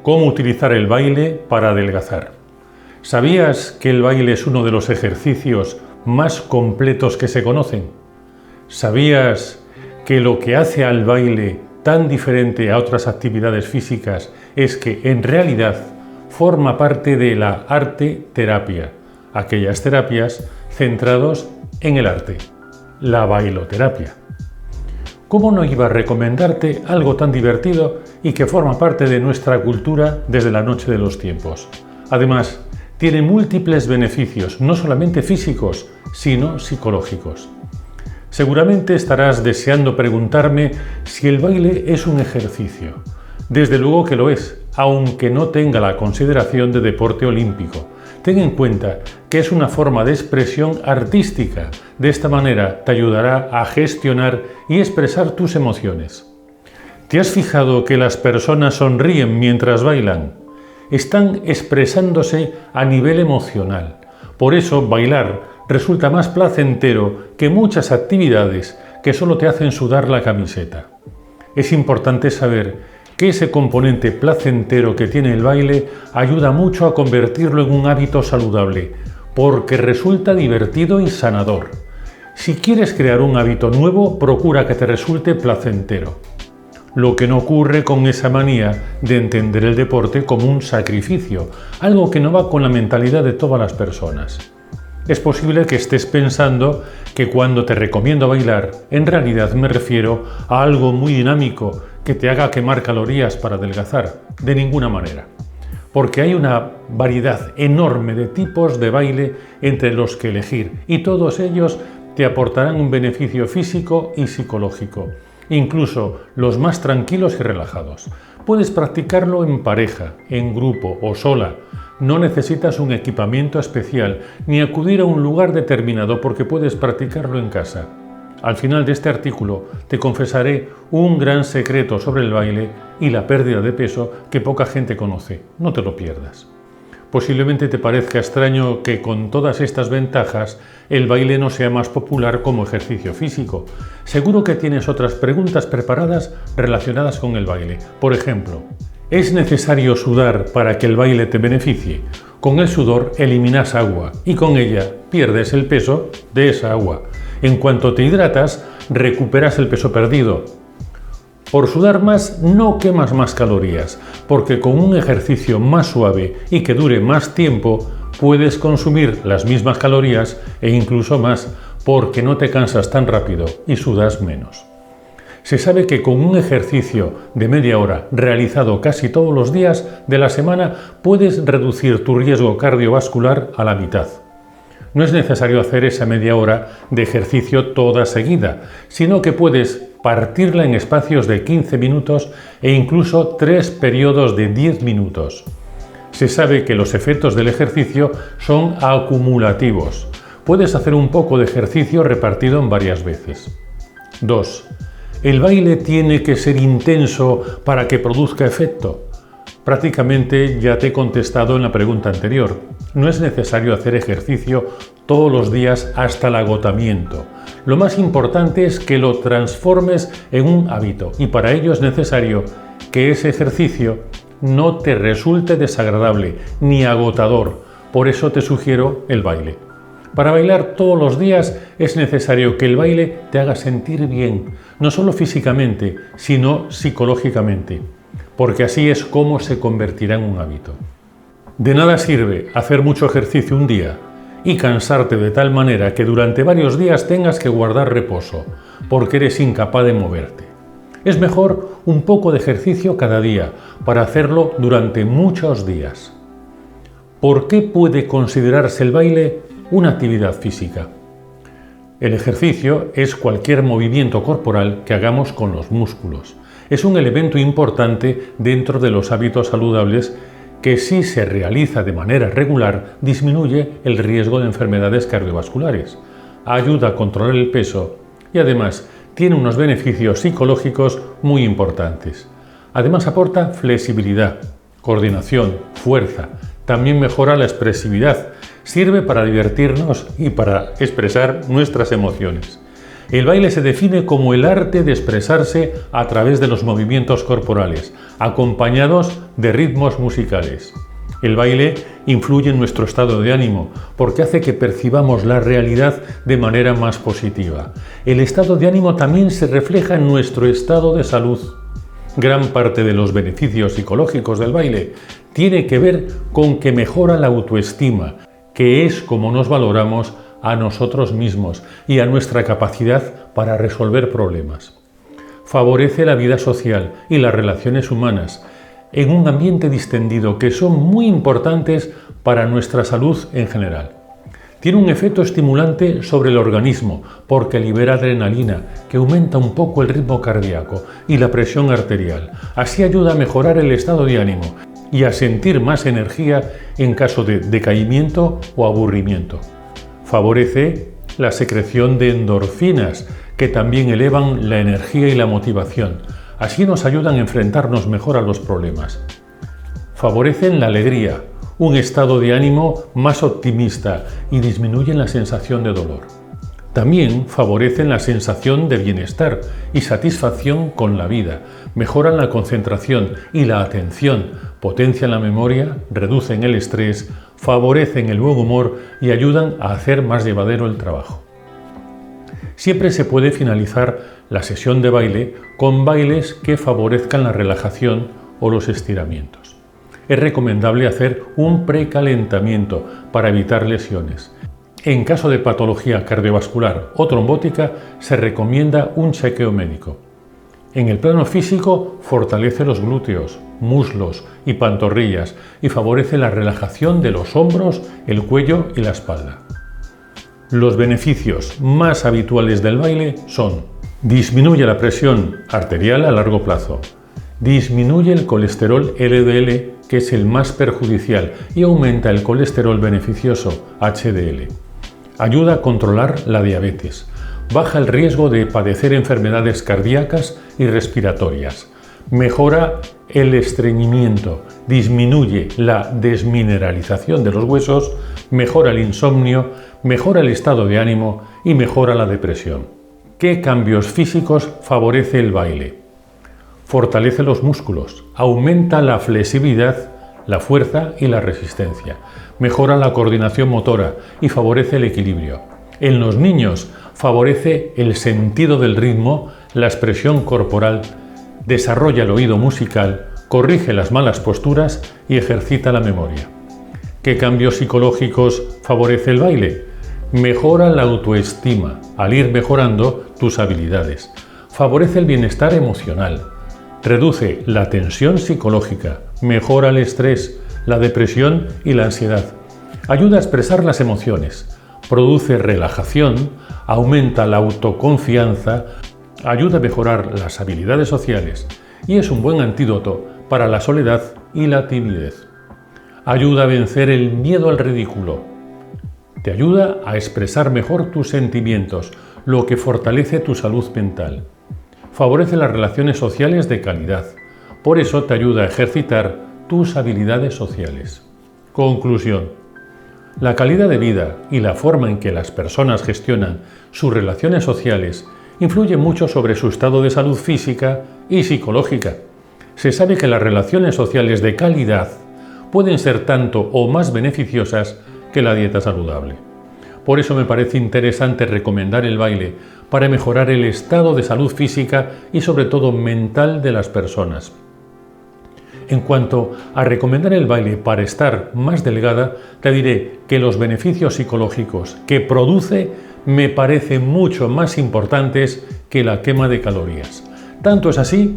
¿Cómo utilizar el baile para adelgazar? ¿Sabías que el baile es uno de los ejercicios más completos que se conocen? ¿Sabías que lo que hace al baile tan diferente a otras actividades físicas es que en realidad forma parte de la arte-terapia, aquellas terapias centradas en el arte, la bailoterapia? ¿Cómo no iba a recomendarte algo tan divertido y que forma parte de nuestra cultura desde la noche de los tiempos? Además, tiene múltiples beneficios, no solamente físicos, sino psicológicos. Seguramente estarás deseando preguntarme si el baile es un ejercicio. Desde luego que lo es, aunque no tenga la consideración de deporte olímpico. Ten en cuenta que es una forma de expresión artística. De esta manera te ayudará a gestionar y expresar tus emociones. ¿Te has fijado que las personas sonríen mientras bailan? Están expresándose a nivel emocional. Por eso bailar resulta más placentero que muchas actividades que solo te hacen sudar la camiseta. Es importante saber que ese componente placentero que tiene el baile ayuda mucho a convertirlo en un hábito saludable, porque resulta divertido y sanador. Si quieres crear un hábito nuevo, procura que te resulte placentero. Lo que no ocurre con esa manía de entender el deporte como un sacrificio, algo que no va con la mentalidad de todas las personas. Es posible que estés pensando que cuando te recomiendo bailar, en realidad me refiero a algo muy dinámico que te haga quemar calorías para adelgazar. De ninguna manera. Porque hay una variedad enorme de tipos de baile entre los que elegir y todos ellos te aportarán un beneficio físico y psicológico, incluso los más tranquilos y relajados. Puedes practicarlo en pareja, en grupo o sola. No necesitas un equipamiento especial ni acudir a un lugar determinado porque puedes practicarlo en casa. Al final de este artículo te confesaré un gran secreto sobre el baile y la pérdida de peso que poca gente conoce. No te lo pierdas. Posiblemente te parezca extraño que con todas estas ventajas el baile no sea más popular como ejercicio físico. Seguro que tienes otras preguntas preparadas relacionadas con el baile. Por ejemplo, ¿es necesario sudar para que el baile te beneficie? Con el sudor eliminas agua y con ella pierdes el peso de esa agua. En cuanto te hidratas, recuperas el peso perdido. Por sudar más, no quemas más calorías, porque con un ejercicio más suave y que dure más tiempo, puedes consumir las mismas calorías e incluso más, porque no te cansas tan rápido y sudas menos. Se sabe que con un ejercicio de media hora realizado casi todos los días de la semana, puedes reducir tu riesgo cardiovascular a la mitad. No es necesario hacer esa media hora de ejercicio toda seguida, sino que puedes partirla en espacios de 15 minutos e incluso 3 periodos de 10 minutos. Se sabe que los efectos del ejercicio son acumulativos. Puedes hacer un poco de ejercicio repartido en varias veces. 2. ¿El baile tiene que ser intenso para que produzca efecto? Prácticamente ya te he contestado en la pregunta anterior. No es necesario hacer ejercicio todos los días hasta el agotamiento. Lo más importante es que lo transformes en un hábito y para ello es necesario que ese ejercicio no te resulte desagradable ni agotador. Por eso te sugiero el baile. Para bailar todos los días es necesario que el baile te haga sentir bien, no solo físicamente, sino psicológicamente, porque así es como se convertirá en un hábito. De nada sirve hacer mucho ejercicio un día y cansarte de tal manera que durante varios días tengas que guardar reposo, porque eres incapaz de moverte. Es mejor un poco de ejercicio cada día para hacerlo durante muchos días. ¿Por qué puede considerarse el baile una actividad física? El ejercicio es cualquier movimiento corporal que hagamos con los músculos. Es un elemento importante dentro de los hábitos saludables que si se realiza de manera regular disminuye el riesgo de enfermedades cardiovasculares, ayuda a controlar el peso y además tiene unos beneficios psicológicos muy importantes. Además aporta flexibilidad, coordinación, fuerza, también mejora la expresividad, sirve para divertirnos y para expresar nuestras emociones. El baile se define como el arte de expresarse a través de los movimientos corporales, acompañados de ritmos musicales. El baile influye en nuestro estado de ánimo porque hace que percibamos la realidad de manera más positiva. El estado de ánimo también se refleja en nuestro estado de salud. Gran parte de los beneficios psicológicos del baile tiene que ver con que mejora la autoestima, que es como nos valoramos a nosotros mismos y a nuestra capacidad para resolver problemas. Favorece la vida social y las relaciones humanas en un ambiente distendido que son muy importantes para nuestra salud en general. Tiene un efecto estimulante sobre el organismo porque libera adrenalina, que aumenta un poco el ritmo cardíaco y la presión arterial. Así ayuda a mejorar el estado de ánimo y a sentir más energía en caso de decaimiento o aburrimiento. Favorece la secreción de endorfinas, que también elevan la energía y la motivación. Así nos ayudan a enfrentarnos mejor a los problemas. Favorecen la alegría, un estado de ánimo más optimista y disminuyen la sensación de dolor. También favorecen la sensación de bienestar y satisfacción con la vida, mejoran la concentración y la atención, potencian la memoria, reducen el estrés, favorecen el buen humor y ayudan a hacer más llevadero el trabajo. Siempre se puede finalizar la sesión de baile con bailes que favorezcan la relajación o los estiramientos. Es recomendable hacer un precalentamiento para evitar lesiones. En caso de patología cardiovascular o trombótica, se recomienda un chequeo médico. En el plano físico, fortalece los glúteos, muslos y pantorrillas y favorece la relajación de los hombros, el cuello y la espalda. Los beneficios más habituales del baile son: disminuye la presión arterial a largo plazo, disminuye el colesterol LDL, que es el más perjudicial, y aumenta el colesterol beneficioso HDL. Ayuda a controlar la diabetes, baja el riesgo de padecer enfermedades cardíacas y respiratorias, mejora el estreñimiento, disminuye la desmineralización de los huesos, mejora el insomnio, mejora el estado de ánimo y mejora la depresión. ¿Qué cambios físicos favorece el baile? Fortalece los músculos, aumenta la flexibilidad, la fuerza y la resistencia, mejora la coordinación motora y favorece el equilibrio. En los niños favorece el sentido del ritmo, la expresión corporal, desarrolla el oído musical, corrige las malas posturas y ejercita la memoria. ¿Qué cambios psicológicos favorece el baile? Mejora la autoestima al ir mejorando tus habilidades. Favorece el bienestar emocional. Reduce la tensión psicológica, mejora el estrés, la depresión y la ansiedad. Ayuda a expresar las emociones, produce relajación, aumenta la autoconfianza, ayuda a mejorar las habilidades sociales y es un buen antídoto para la soledad y la timidez. Ayuda a vencer el miedo al ridículo. Te ayuda a expresar mejor tus sentimientos, lo que fortalece tu salud mental. Favorece las relaciones sociales de calidad. Por eso te ayuda a ejercitar tus habilidades sociales. Conclusión. La calidad de vida y la forma en que las personas gestionan sus relaciones sociales influye mucho sobre su estado de salud física y psicológica. Se sabe que las relaciones sociales de calidad pueden ser tanto o más beneficiosas que la dieta saludable. Por eso me parece interesante recomendar el baile para mejorar el estado de salud física y sobre todo mental de las personas. En cuanto a recomendar el baile para estar más delgada, te diré que los beneficios psicológicos que produce me parecen mucho más importantes que la quema de calorías. Tanto es así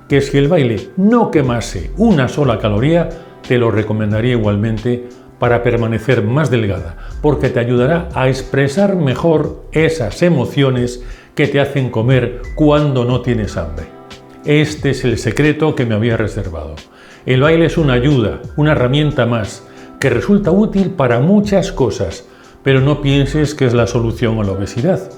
que si el baile no quemase una sola caloría, te lo recomendaría igualmente para permanecer más delgada, porque te ayudará a expresar mejor esas emociones que te hacen comer cuando no tienes hambre. Este es el secreto que me había reservado. El baile es una ayuda, una herramienta más, que resulta útil para muchas cosas, pero no pienses que es la solución a la obesidad.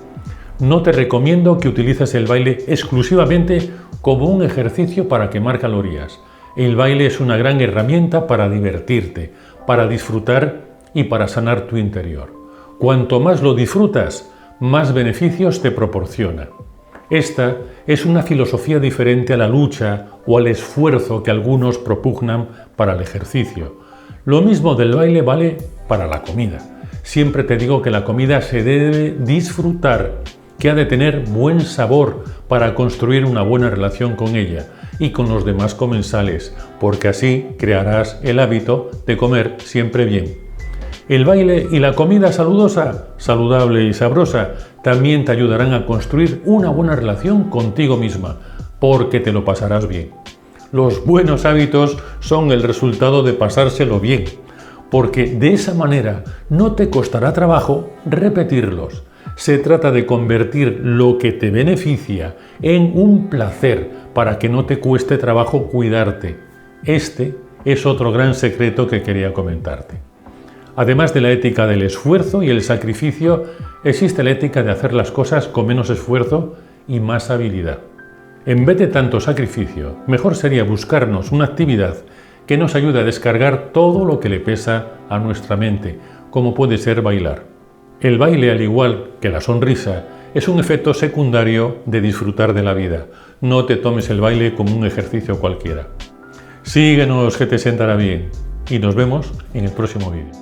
No te recomiendo que utilices el baile exclusivamente como un ejercicio para quemar calorías. El baile es una gran herramienta para divertirte, para disfrutar y para sanar tu interior. Cuanto más lo disfrutas, más beneficios te proporciona. Esta es una filosofía diferente a la lucha o al esfuerzo que algunos propugnan para el ejercicio. Lo mismo del baile vale para la comida. Siempre te digo que la comida se debe disfrutar, que ha de tener buen sabor para construir una buena relación con ella y con los demás comensales, porque así crearás el hábito de comer siempre bien. El baile y la comida saludable y sabrosa, también te ayudarán a construir una buena relación contigo misma, porque te lo pasarás bien. Los buenos hábitos son el resultado de pasárselo bien, porque de esa manera no te costará trabajo repetirlos. Se trata de convertir lo que te beneficia en un placer para que no te cueste trabajo cuidarte. Este es otro gran secreto que quería comentarte. Además de la ética del esfuerzo y el sacrificio, existe la ética de hacer las cosas con menos esfuerzo y más habilidad. En vez de tanto sacrificio, mejor sería buscarnos una actividad que nos ayude a descargar todo lo que le pesa a nuestra mente, como puede ser bailar. El baile, al igual que la sonrisa, es un efecto secundario de disfrutar de la vida. No te tomes el baile como un ejercicio cualquiera. Síguenos, que te sentará bien, y nos vemos en el próximo vídeo.